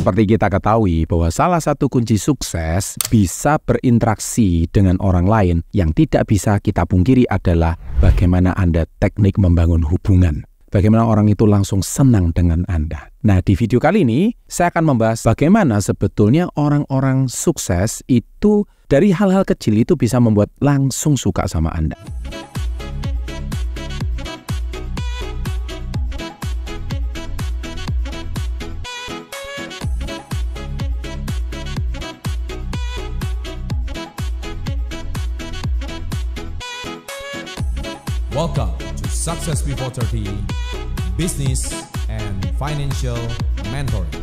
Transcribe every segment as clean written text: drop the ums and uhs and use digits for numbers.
Seperti kita ketahui bahwa salah satu kunci sukses bisa berinteraksi dengan orang lain, yang tidak bisa kita pungkiri adalah bagaimana Anda teknik membangun hubungan. Bagaimana orang itu langsung senang dengan Anda. Nah, di video kali ini saya akan membahas bagaimana sebetulnya orang-orang sukses itu dari hal-hal kecil itu bisa membuat langsung suka sama Anda. Welcome to Success Before 30, Business and Financial Mentoring.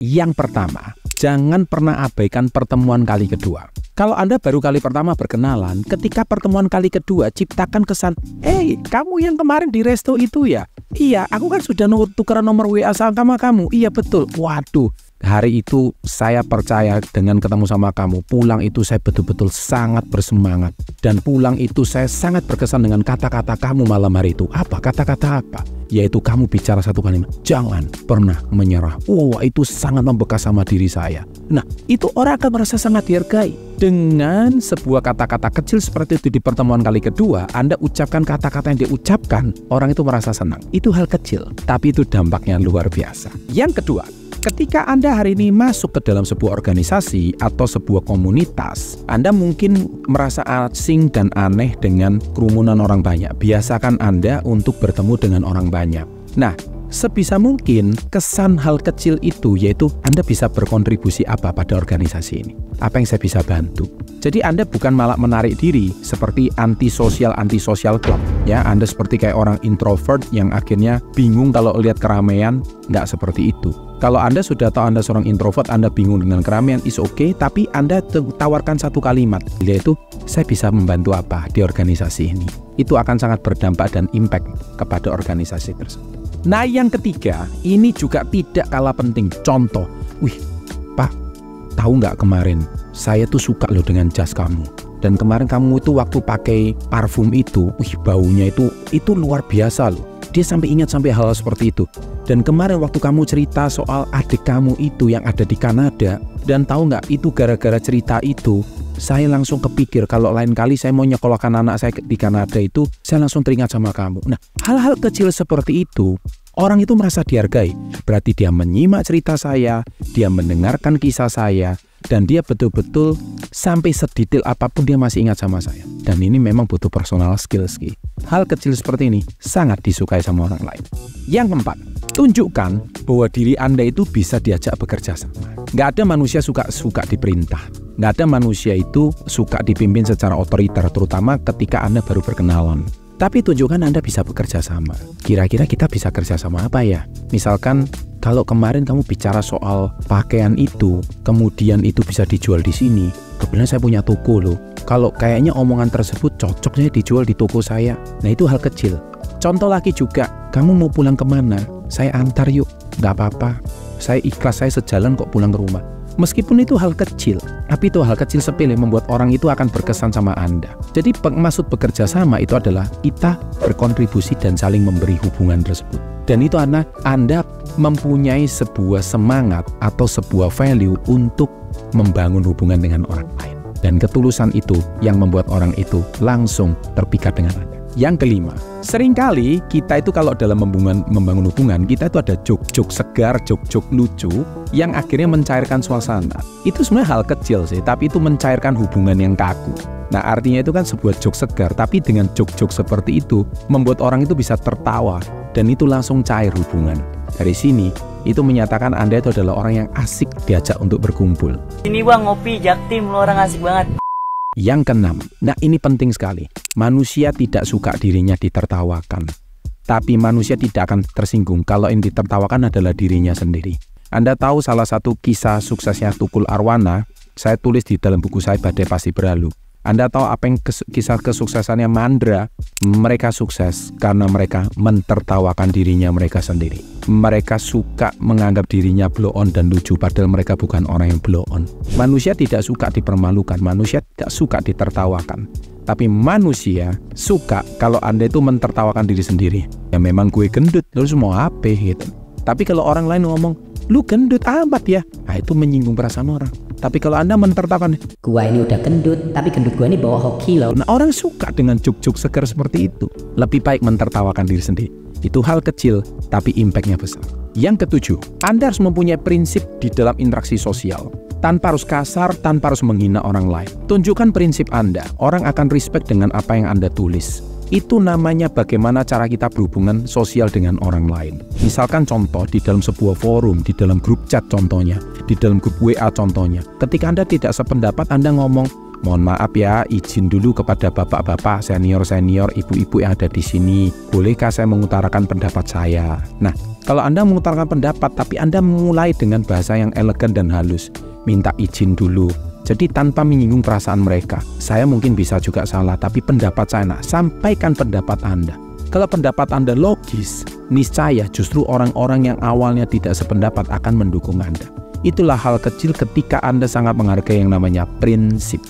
Yang pertama, jangan pernah abaikan pertemuan kali kedua. Kalau Anda baru kali pertama berkenalan, ketika pertemuan kali kedua ciptakan kesan, "Hey, kamu yang kemarin di resto itu ya?" "Iya, aku kan sudah tukeran nomor WA sama kamu." "Iya, betul." "Waduh, hari itu saya percaya dengan ketemu sama kamu. Pulang itu saya betul-betul sangat bersemangat. Dan pulang itu saya sangat berkesan dengan kata-kata kamu malam hari itu." "Apa? Kata-kata apa?" "Yaitu kamu bicara satu kalimat, 'Jangan pernah menyerah.'" Wah, itu sangat membekas sama diri saya. Nah, itu orang akan merasa sangat dihargai. Dengan sebuah kata-kata kecil seperti itu di pertemuan kali kedua, Anda ucapkan kata-kata yang diucapkan, orang itu merasa senang. Itu hal kecil, tapi itu dampaknya luar biasa. Yang kedua, ketika Anda hari ini masuk ke dalam sebuah organisasi atau sebuah komunitas, Anda mungkin merasa asing dan aneh dengan kerumunan orang banyak. Biasakan Anda untuk bertemu dengan orang banyak. Nah, sebisa mungkin kesan hal kecil itu yaitu Anda bisa berkontribusi apa pada organisasi ini. Apa yang saya bisa bantu? Jadi Anda bukan malah menarik diri seperti antisosial club. Ya, Anda seperti kayak orang introvert yang akhirnya bingung kalau lihat keramaian. Nggak seperti itu. Kalau Anda sudah tahu Anda seorang introvert, Anda bingung dengan keramaian, is okay, tapi Anda tawarkan satu kalimat, yaitu saya bisa membantu apa di organisasi ini. Itu akan sangat berdampak dan impact kepada organisasi tersebut. Nah, yang ketiga, ini juga tidak kalah penting. Contoh, "Pak, tahu nggak kemarin saya tuh suka loh dengan jas kamu. Dan kemarin kamu itu waktu pakai parfum itu, baunya itu luar biasa loh." Dia sampai ingat sampai hal seperti itu. Dan kemarin waktu kamu cerita soal adik kamu itu yang ada di Kanada, dan tahu nggak, itu gara-gara cerita itu, saya langsung kepikir kalau lain kali saya mau nyekolahkan anak saya di Kanada itu, saya langsung teringat sama kamu. Nah, hal-hal kecil seperti itu, orang itu merasa dihargai. Berarti dia menyimak cerita saya, dia mendengarkan kisah saya, dan dia betul-betul sampai sedetail apapun dia masih ingat sama saya. Dan ini memang butuh personal skills. Hal kecil seperti ini sangat disukai sama orang lain. Yang keempat, tunjukkan bahwa diri Anda itu bisa diajak bekerja sama. Nggak ada manusia suka diperintah. Nggak ada manusia itu suka dipimpin secara otoriter, terutama ketika Anda baru berkenalan. Tapi tunjukkan Anda bisa bekerja sama. Kira-kira kita bisa kerja sama apa ya? Misalkan kalau kemarin kamu bicara soal pakaian itu, kemudian itu bisa dijual di sini. Kebetulan saya punya toko loh. Kalau kayaknya omongan tersebut cocoknya dijual di toko saya. Nah, itu hal kecil. Contoh lagi juga, kamu mau pulang kemana? Saya antar yuk. Nggak apa-apa. Saya ikhlas, saya sejalan kok pulang ke rumah. Meskipun itu hal kecil, tapi itu hal kecil sepele membuat orang itu akan berkesan sama Anda. Jadi maksud bekerja sama itu adalah kita berkontribusi dan saling memberi hubungan tersebut. Dan itu Anda mempunyai sebuah semangat atau sebuah value untuk membangun hubungan dengan orang lain. Dan ketulusan itu yang membuat orang itu langsung terpikat dengan Anda. Yang kelima, seringkali kita itu kalau dalam membangun hubungan, kita itu ada jok-jok segar, jok-jok lucu yang akhirnya mencairkan suasana. Itu sebenarnya hal kecil sih, tapi itu mencairkan hubungan yang kaku. Nah, artinya itu kan sebuah jok segar, tapi dengan jok-jok seperti itu membuat orang itu bisa tertawa dan itu langsung cair hubungan. Dari sini, itu menyatakan Anda itu adalah orang yang asik diajak untuk berkumpul. "Ini bang, ngopi Jaktim, lo orang asik banget." Yang keenam, nah ini penting sekali. Manusia tidak suka dirinya ditertawakan. Tapi manusia tidak akan tersinggung kalau yang ditertawakan adalah dirinya sendiri. Anda tahu salah satu kisah suksesnya Tukul Arwana, saya tulis di dalam buku saya Badai Pasti Berlalu. Anda tahu apa yang kisah kesuksesannya Mandra? Mereka sukses karena mereka mentertawakan dirinya mereka sendiri. Mereka suka menganggap dirinya blow on dan lucu, padahal mereka bukan orang yang blow on. Manusia tidak suka dipermalukan, manusia tidak suka ditertawakan. Tapi manusia suka kalau Anda itu mentertawakan diri sendiri. Ya memang gue gendut, terus mau apa gitu. Tapi kalau orang lain ngomong, lu gendut amat ya. Nah, itu menyinggung perasaan orang. Tapi kalau Anda mentertawakan, gua ini udah gendut, tapi gendut gua ini bawa hoki loh. Nah, orang suka dengan juk-juk seger seperti itu. Lebih baik mentertawakan diri sendiri. Itu hal kecil, tapi impact-nya besar. Yang ketujuh, Anda harus mempunyai prinsip di dalam interaksi sosial. Tanpa harus kasar, tanpa harus menghina orang lain. Tunjukkan prinsip Anda. Orang akan respect dengan apa yang Anda tulis. Itu namanya bagaimana cara kita berhubungan sosial dengan orang lain. Misalkan contoh di dalam sebuah forum, di dalam grup chat contohnya, di dalam grup WA contohnya. Ketika Anda tidak sependapat, Anda ngomong, mohon maaf ya, izin dulu kepada bapak-bapak, senior-senior, ibu-ibu yang ada di sini. Bolehkah saya mengutarakan pendapat saya? Nah, kalau Anda mengutarakan pendapat, tapi Anda memulai dengan bahasa yang elegan dan halus, minta izin dulu. Jadi tanpa menyinggung perasaan mereka. Saya mungkin bisa juga salah, tapi pendapat saya, sampaikan pendapat Anda. Kalau pendapat Anda logis, niscaya justru orang-orang yang awalnya tidak sependapat akan mendukung Anda. Itulah hal kecil ketika Anda sangat menghargai yang namanya prinsip.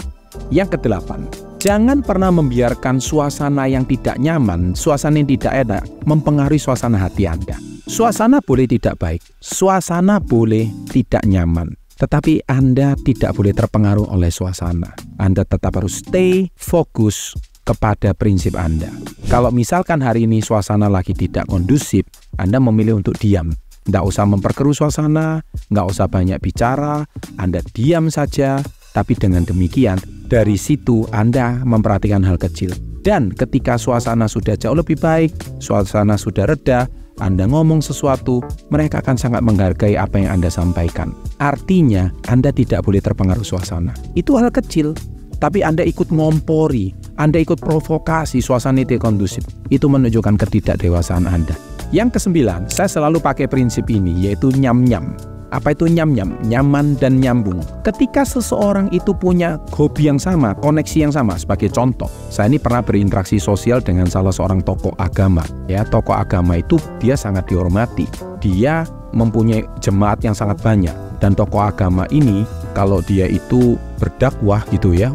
Yang kedelapan, jangan pernah membiarkan suasana yang tidak nyaman, suasana yang tidak enak, mempengaruhi suasana hati Anda. Suasana boleh tidak baik, suasana boleh tidak nyaman. Tetapi Anda tidak boleh terpengaruh oleh suasana. Anda tetap harus stay fokus kepada prinsip Anda. Kalau misalkan hari ini suasana lagi tidak kondusif, Anda memilih untuk diam. Nggak usah memperkeruh suasana, nggak usah banyak bicara, Anda diam saja. Tapi dengan demikian, dari situ Anda memperhatikan hal kecil. Dan ketika suasana sudah jauh lebih baik, suasana sudah reda, Anda ngomong sesuatu, mereka akan sangat menghargai apa yang Anda sampaikan. Artinya, Anda tidak boleh terpengaruh suasana. Itu hal kecil, tapi Anda ikut ngompori, Anda ikut provokasi, suasana tidak kondusif. Itu menunjukkan ketidakdewasaan Anda. Yang kesembilan, saya selalu pakai prinsip ini, yaitu nyam-nyam. Apa itu nyam-nyam? Nyaman dan nyambung. Ketika seseorang itu punya hobi yang sama, koneksi yang sama. Sebagai contoh, saya ini pernah berinteraksi sosial dengan salah seorang tokoh agama. Ya, tokoh agama itu dia sangat dihormati. Dia mempunyai jemaat yang sangat banyak. Dan tokoh agama ini, kalau dia itu berdakwah gitu ya,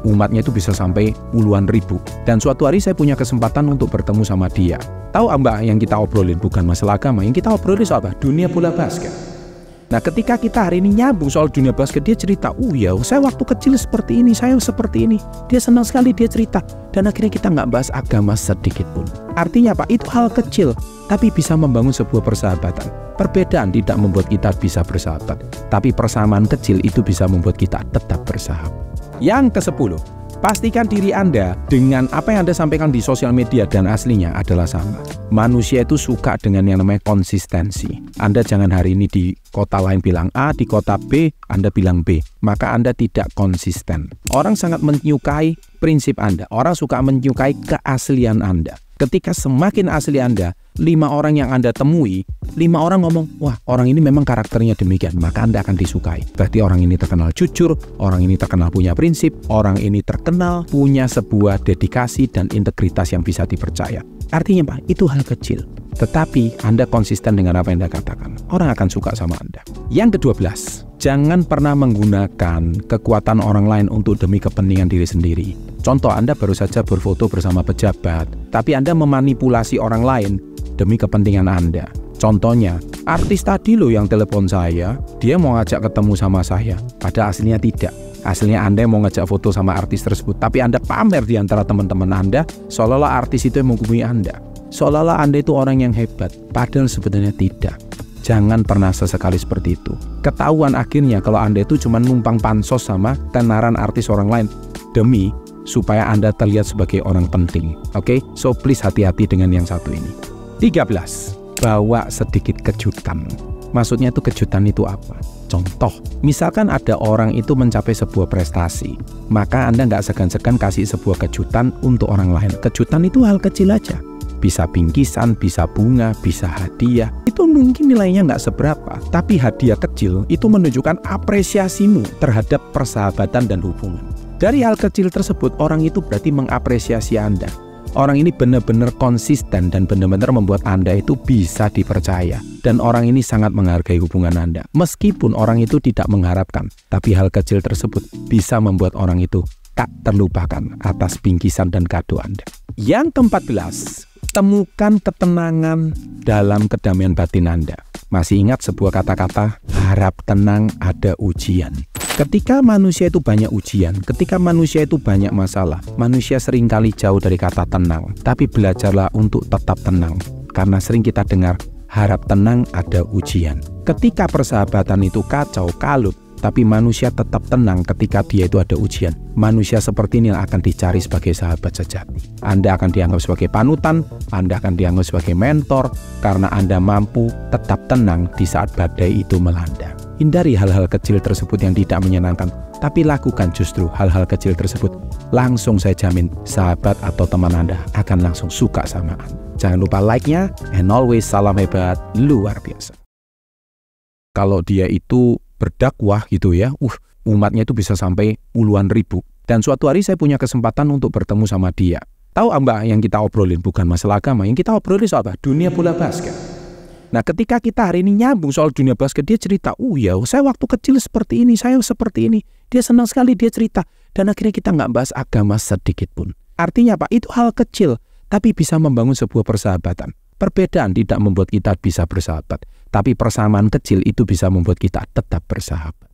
umatnya itu bisa sampai puluhan ribu. Dan suatu hari saya punya kesempatan untuk bertemu sama dia. Tahu Mbak, yang kita obrolin bukan masalah agama, yang kita obrolin soal apa? Dunia bola basket. Nah, ketika kita hari ini nyambung soal dunia basket, dia cerita, ya saya waktu kecil seperti ini, saya seperti ini. Dia senang sekali, dia cerita. Dan akhirnya kita nggak bahas agama sedikit pun. Artinya apa? Itu hal kecil, tapi bisa membangun sebuah persahabatan. Perbedaan tidak membuat kita bisa bersahabat, tapi persamaan kecil itu bisa membuat kita tetap bersahabat. Yang ke-10, pastikan diri Anda dengan apa yang Anda sampaikan di sosial media dan aslinya adalah sama. Manusia itu suka dengan yang namanya konsistensi. Anda jangan hari ini di kota lain bilang A, di kota B Anda bilang B. Maka Anda tidak konsisten. Orang sangat menyukai prinsip Anda. Orang suka menyukai keaslian Anda. Ketika semakin asli Anda, 5 orang yang Anda temui, 5 orang ngomong, wah orang ini memang karakternya demikian, maka Anda akan disukai. Berarti orang ini terkenal jujur, orang ini terkenal punya prinsip, orang ini terkenal punya sebuah dedikasi dan integritas yang bisa dipercaya. Artinya Pak, itu hal kecil. Tetapi Anda konsisten dengan apa yang Anda katakan, orang akan suka sama Anda. Yang ke-12, jangan pernah menggunakan kekuatan orang lain untuk demi kepentingan diri sendiri. Contoh, Anda baru saja berfoto bersama pejabat, tapi Anda memanipulasi orang lain demi kepentingan Anda. Contohnya, artis tadi loh yang telepon saya, dia mau ngajak ketemu sama saya, padahal aslinya tidak. Aslinya Anda mau ngajak foto sama artis tersebut, tapi Anda pamer di antara teman-teman Anda, seolah-olah artis itu yang menghubungi Anda. Seolah-olah Anda itu orang yang hebat, padahal sebenarnya tidak. Jangan pernah sesekali seperti itu. Ketahuan akhirnya kalau Anda itu cuma numpang pansos sama tenaran artis orang lain, demi supaya Anda terlihat sebagai orang penting. Oke? So please hati-hati dengan yang satu ini. 13. Bawa sedikit kejutan. Maksudnya itu kejutan itu apa? Contoh, misalkan ada orang itu mencapai sebuah prestasi, maka Anda nggak segan-segan kasih sebuah kejutan untuk orang lain. Kejutan itu hal kecil aja. Bisa bingkisan, bisa bunga, bisa hadiah. Itu mungkin nilainya nggak seberapa, tapi hadiah kecil itu menunjukkan apresiasimu terhadap persahabatan dan hubungan. Dari hal kecil tersebut, orang itu berarti mengapresiasi Anda. Orang ini benar-benar konsisten dan benar-benar membuat Anda itu bisa dipercaya. Dan orang ini sangat menghargai hubungan Anda. Meskipun orang itu tidak mengharapkan, tapi hal kecil tersebut bisa membuat orang itu tak terlupakan atas bingkisan dan kado Anda. Yang ke-14, temukan ketenangan dalam kedamaian batin Anda. Masih ingat sebuah kata-kata, harap tenang ada ujian. Ketika manusia itu banyak ujian, ketika manusia itu banyak masalah, manusia seringkali jauh dari kata tenang. Tapi belajarlah untuk tetap tenang. Karena sering kita dengar, harap tenang ada ujian. Ketika persahabatan itu kacau, kalut, tapi manusia tetap tenang ketika dia itu ada ujian. Manusia seperti ini akan dicari sebagai sahabat sejati. Anda akan dianggap sebagai panutan, Anda akan dianggap sebagai mentor, karena Anda mampu tetap tenang di saat badai itu melanda. Hindari hal-hal kecil tersebut yang tidak menyenangkan, tapi lakukan justru hal-hal kecil tersebut. Langsung saya jamin sahabat atau teman Anda akan langsung suka sama Anda. Jangan lupa like-nya, and always salam hebat, luar biasa. Kalau dia itu berdakwah gitu ya, umatnya itu bisa sampai puluhan ribu. Dan suatu hari saya punya kesempatan untuk bertemu sama dia. Tahu Mbak, yang kita obrolin bukan masalah agama, yang kita obrolin soal apa? Dunia bola basket. Nah, ketika kita hari ini nyambung soal dunia basket, dia cerita, ya saya waktu kecil seperti ini, saya seperti ini. Dia senang sekali, dia cerita. Dan akhirnya kita nggak bahas agama sedikit pun. Artinya apa? Itu hal kecil, tapi bisa membangun sebuah persahabatan. Perbedaan tidak membuat kita bisa bersahabat, tapi persamaan kecil itu bisa membuat kita tetap bersahabat.